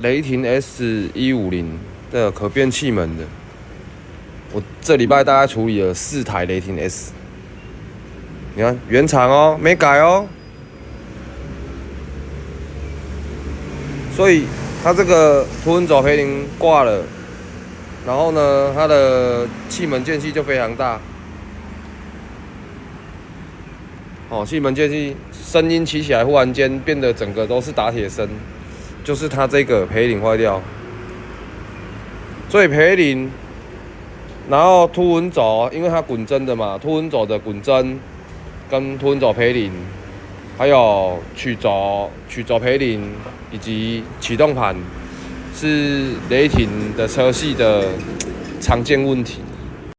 雷霆 S150的可变气门的，我这礼拜大概处理了4台雷霆 S， 你看原厂哦，没改哦，所以它这个凸轮轴培林挂了，然后呢，它的气门间隙就非常大，哦，气门间隙声音起起来，忽然间变得整个都是打铁声。就是它这个培林坏掉，所以培林，然后凸轮轴，因为它滚针的嘛，凸轮轴的滚针跟凸轮轴培林，还有曲轴培林以及启动盘，是雷霆的车系的常见问题。